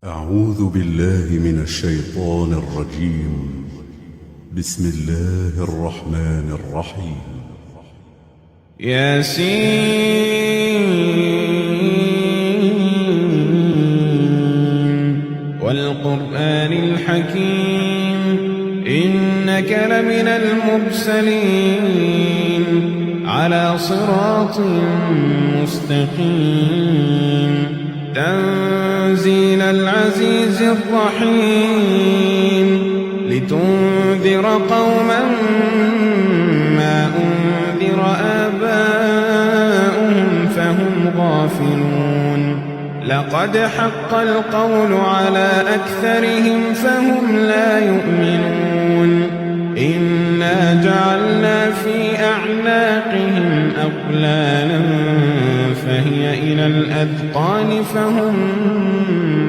أعوذ بالله من الشيطان الرجيم. بسم الله الرحمن الرحيم. ياسين والقرآن الحكيم إنك لمن المرسلين على صراط مستقيم تنزيل العزيز الرحيم لتنذر قوما ما أنذر آباؤهم فهم غافلون لقد حق القول على أكثرهم فهم لا يؤمنون إنا جعلنا في أعناقهم أغلالا فهي إلى الأذقان فهم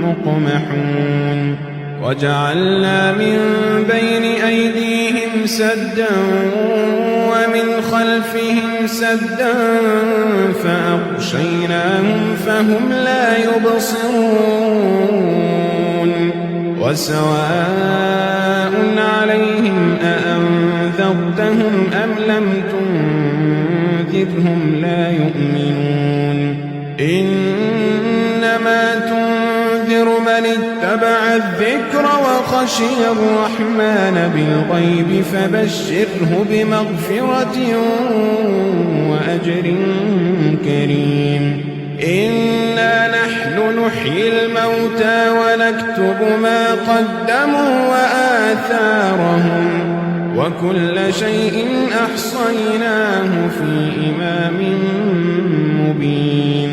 مقمحون وجعلنا من بين أيديهم سدا ومن خلفهم سدا فأغشيناهم فهم لا يبصرون وسواء عليهم أأنذرتهم أم لم تنذرهم لا يؤمنون إنما تنذر من اتبع الذكر وخشي الرحمن بالغيب فبشره بمغفرة وأجر كريم إنا نحن نحيي الموتى ونكتب ما قدموا وآثارهم وكل شيء أحصيناه في إمام مبين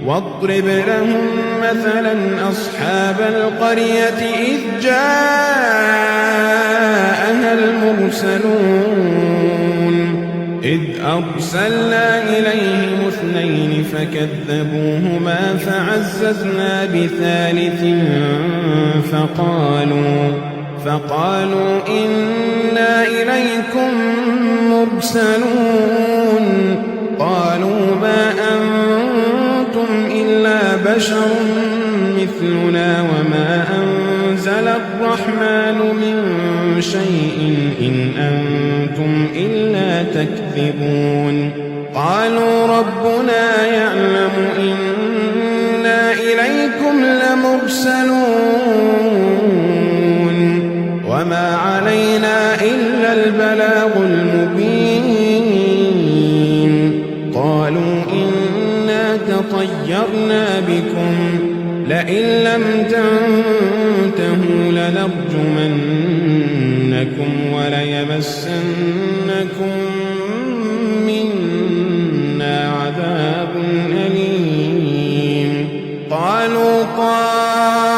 واضرب لهم مثلا أصحاب القرية إذ جاءها المرسلون إذ أرسلنا إليهم اثنين فكذبوهما فعززنا بثالث فقالوا إنا إليكم مرسلون قالوا ما أنتم إلا بشر مثلنا وما أنزل الرحمن من شيء إن أنتم إلا تكذبون قالوا ربنا يعلم إنا إليكم لمرسلون وما علينا إلا البلاغ المبين قالوا إنا تطيرنا بكم لئن لم تنتهوا لنرجمنكم وليمسنكم منا عذاب أليم قالوا طائركم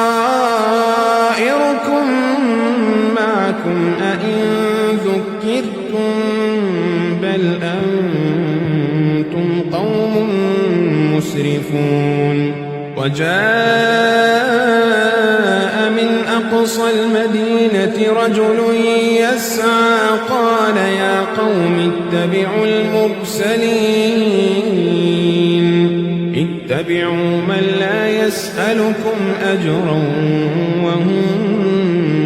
معكم أئن ذكرتم بل أنتم قوم مسرفون وجاء من أقصى المدينة رجل يسعى قال يا قوم اتبعوا المرسلين اتبعوا من لا يسألكم أجرا وهم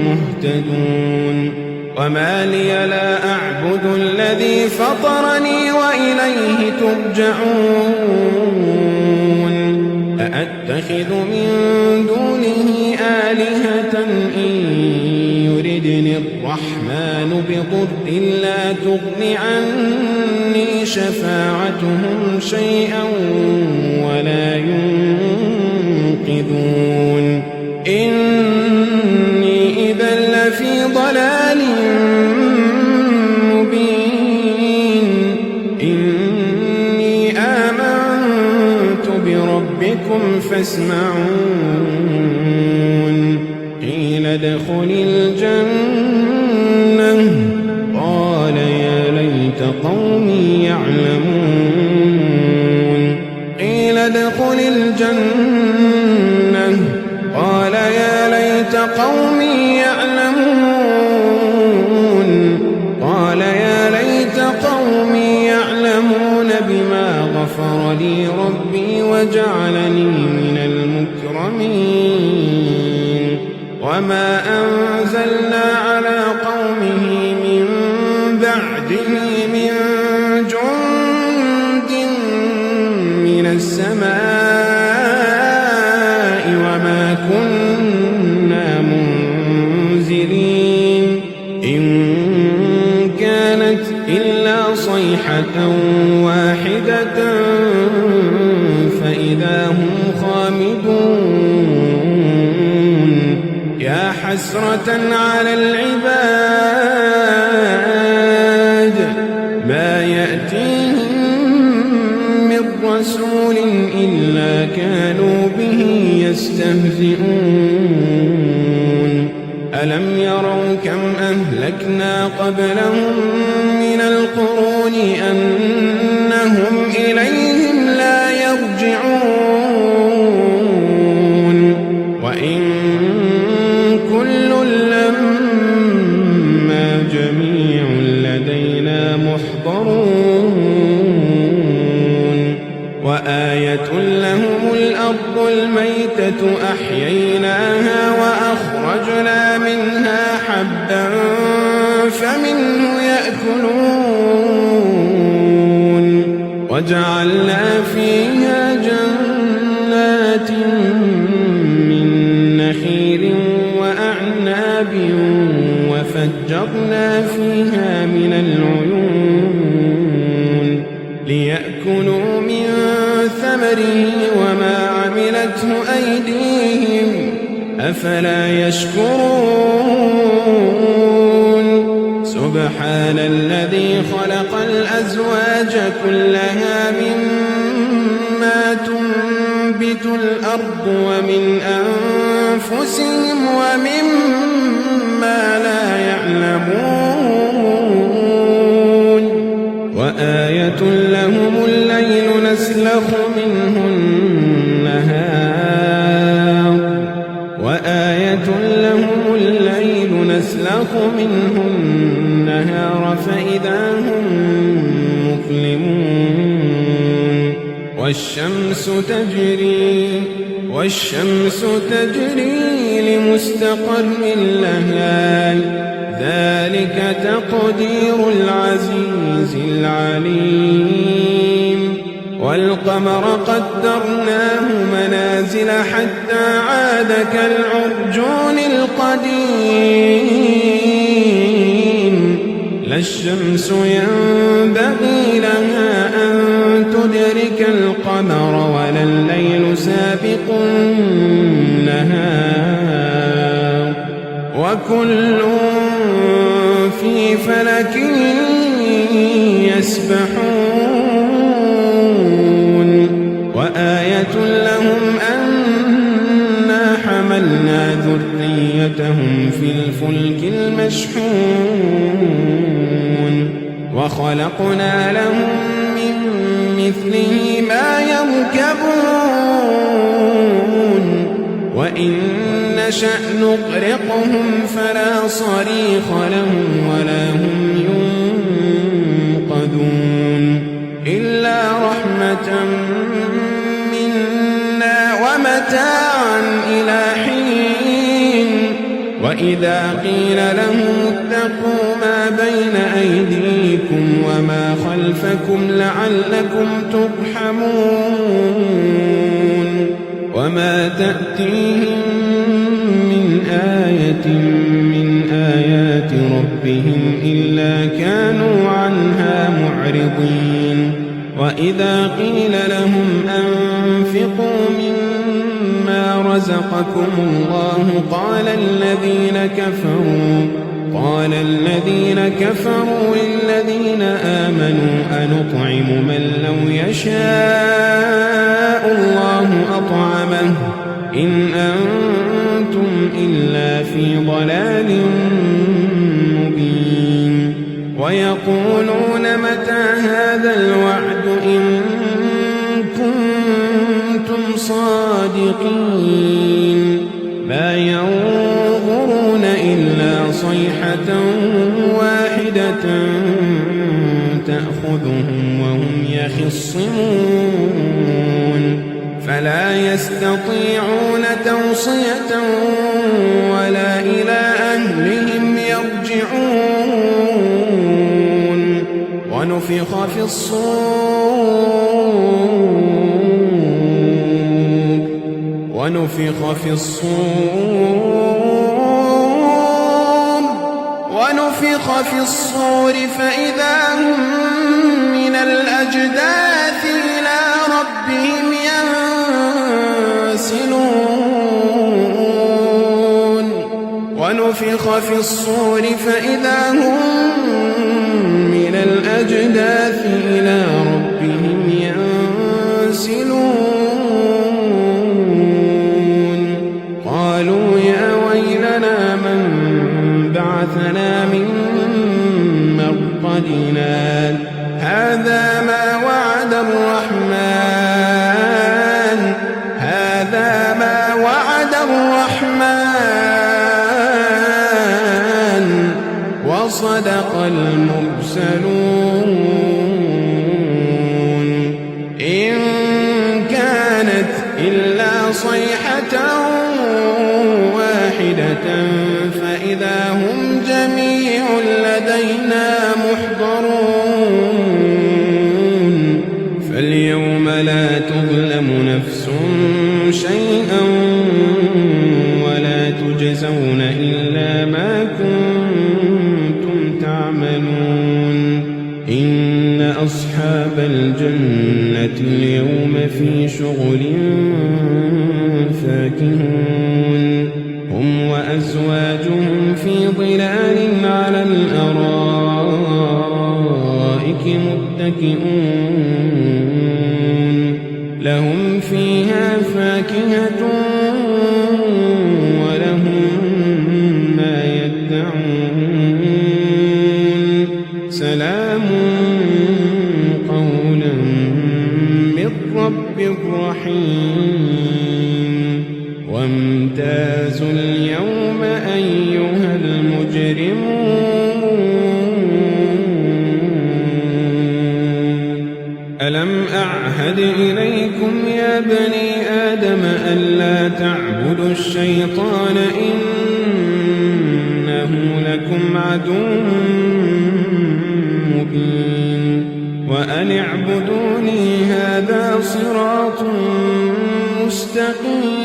مهتدون وما لي لا أعبد الذي فطرني وإليه ترجعون أأتخذ من دونه آلهة إن يردني الرحمن بضر لا تغن عني شفاعتهم شيئا ولا ينقذون إني إذا لفي ضلال مبين إني آمنت بربكم فاسمعون قيل ادخل الجنة قال يا ليت قومي يعلمون قيل ادخل الجنة قال يا ليت قومي يعلمون قال يا ليت قومي يعلمون بما غفر لي ربي وجعلني من المكرمين وما أنزلنا على قومه من بعده من جند من السماء وما كنا منزلين إن كانت إلا صيحة واحدة فإذا هم خامدون يا حسرة على العباد ما يأتيهم من رسول إلا كانوا به يستهزئون ألم يروا كم أهلكنا قبلهم من القرون أنهم إليهم لا يرجعون وإن كل لما جميع لدينا محضرون وآية لهم الأرض الميتة أحييناها وأخرجنا منها حبا فمنه يأكلون وجعلنا فيها جنات من نخيل وأعناب وفجرنا فيها من العيون ليأكلوا من ثمره وما عملته أيديهم أفلا يشكرون سبحان الذي خلق الأزواج كلها مما تنبت الأرض ومن أنفسهم ومما لا يعلمون وآية لهم الليل نسلخ منه النهار وآية لهم الليل نسلخ منه النهار فإذا هم مظلمون والشمس تجري لمستقر لها ذلك تقدير العزيز العليم والقمر قدرناه منازل حتى عاد كالعرجون القديم لا الشمس ينبغي لها أن تدرك القمر ولا الليل سابق النهار وكل في فلك يسبحون وآية لهم أنا حملنا ذريتهم في الفلك المشحون وخلقنا لهم من مثله ما يركبون وإن نشأ نغرقهم فلا صريخ لهم ولا هم ينقذون إلا رحمة منا ومتاعا إلى حين وإذا قيل لهم اتقوا ما بين أيديكم وما خلفكم لعلكم ترحمون وما تأتيهم من آية من آيات ربهم إلا كانوا عنها معرضين وإذا قيل لهم أنفقوا مما رزقكم الله قال الذين كفروا للذين آمنوا أنطعم من لو يشاء الله أطعمه إن أنتم إلا في ضلال مبين ويقولون متى هذا الوعد إن كنتم صادقين ما ينظرون إلا صيحة واحدة تأخذهم وهم يخصمون فلا يستطيعون توصية ولا ونفخ في الصور فإذا هم من الأجداث إلى ربهم ينسلون ونفخ في الصور فإذا هم من الأجداث إلى ربهم ينسلون قالوا يا ويلنا من بعثنا من مرقدنا هذا ما وعد الرحمن وصدق المرسلون إن كانت إلا صيحة واحدة فإذا هم جميع لدينا محضرون فاليوم لا تظلم نفس شيئا ولا تجزون إلا ما كنتم تعملون إن أصحاب الجنة اليوم في شغل فاكهون هم وأزواجهم في ظلال على الأرائك متكئون لهم فيها فاكهة ولهم ما يدعون سلام قولا من رب رحيم وامتازوا اليوم أيها المجرمون ألم أعهد إليكم يا بني آدم ألا تعبدوا الشيطان إنه لكم عدو مبين وأن اعبدوني هذا صراط مستقيم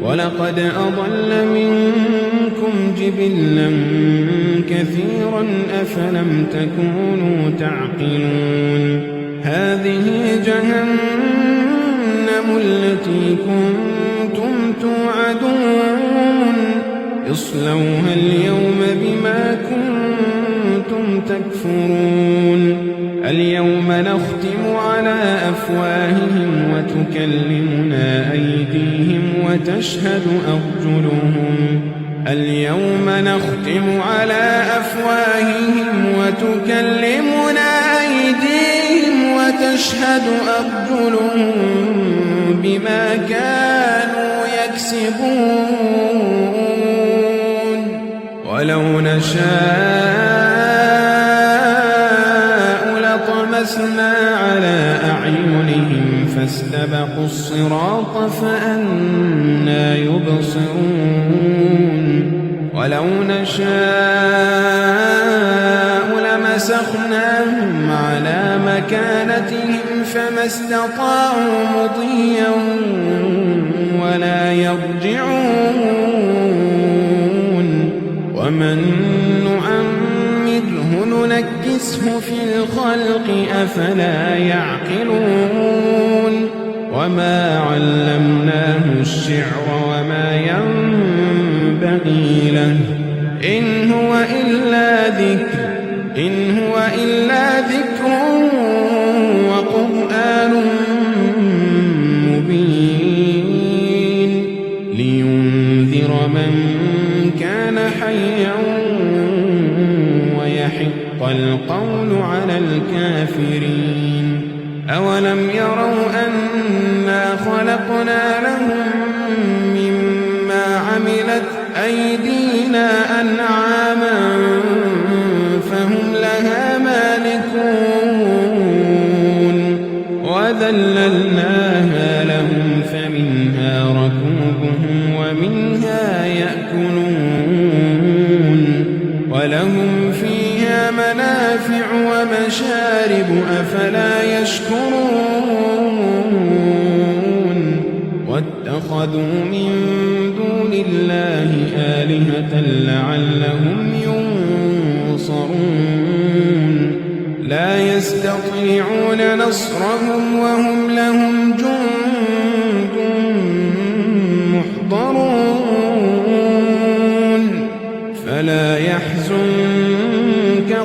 ولقد أضل منكم جبلا كثيرا أفلم تكونوا تعقلون هذه جهنم التي كنتم توعدون اصلوها اليوم بما كنتم تكفرون اليوم نختم على أفواههم وتكلمنا أيديهم وتشهد أرجلهم اليوم نختم على أفواههم وتكلمنا أيديهم وتشهد أرجلهم بما كانوا يكسبون ولو نشاء لطمسنا على أعينهم فاستبقوا الصراط فأنى يبصرون ولو نشاء لمسخناهم على مكانتهم فما استطاعوا مضيا ولا يرجعون ومن نعمره ننكسه في الخلق أفلا يعقلون وما علمناه الشعر وما ينبغي له إن هو إلا ذكر وقرآن مبين لينذر من كان حيا ويحق القول على الكافرين أولم يروا أنا خلقنا لهم مما عملت أيدينا أنعاما فهم لها مالكون وذللناها لهم فمنها ركوبهم ومنها يأكلون ولهم فيها منافع المشارب أفلا يشكرون واتخذوا من دون الله آلهة لعلهم ينصرون لا يستطيعون نصرهم وهم لهم جند محضرون فلا يحزنك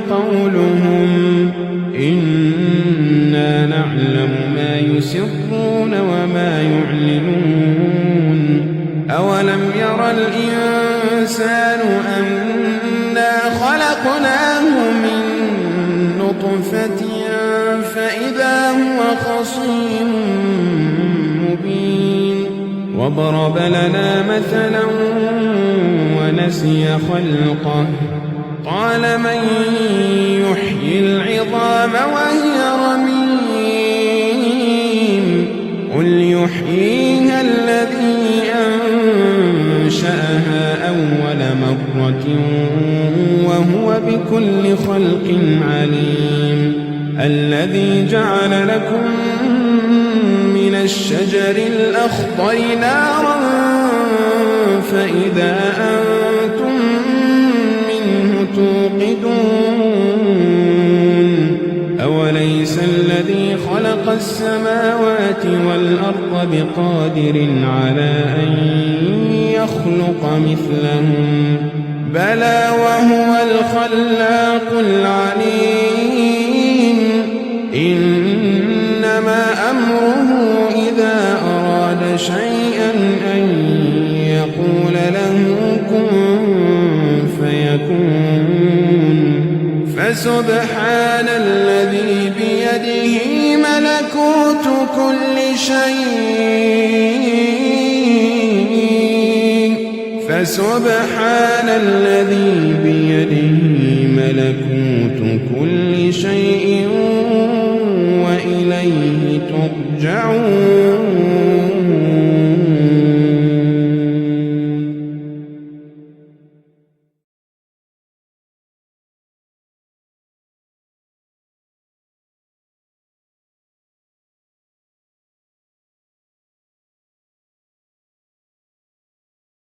قولهم إنا نعلم ما يسرون وما يعلنون أولم ير الإنسان أنا خلقناه من نطفة فإذا هو خصيم مبين وضرب لنا مثلا ونسي خلقه قال من يحيي العظام وهي رميم قل يحييها الذي أنشأها أول مرة وهو بكل خلق عليم الذي جعل لكم من الشجر الأخضر نارا فإذا أنتم منه توقدون أوليس الذي خلق السماوات والأرض بقادر على أن يخلق مثلهم بلى وهو الخلاق العليم إنما أمره إذا أراد شيئا أن يقول له كن فيكون فسبحان الذي بيده ملكوت كل شيء فسبحان الذي بيده ملكوت كل شيء وإليه ترجعون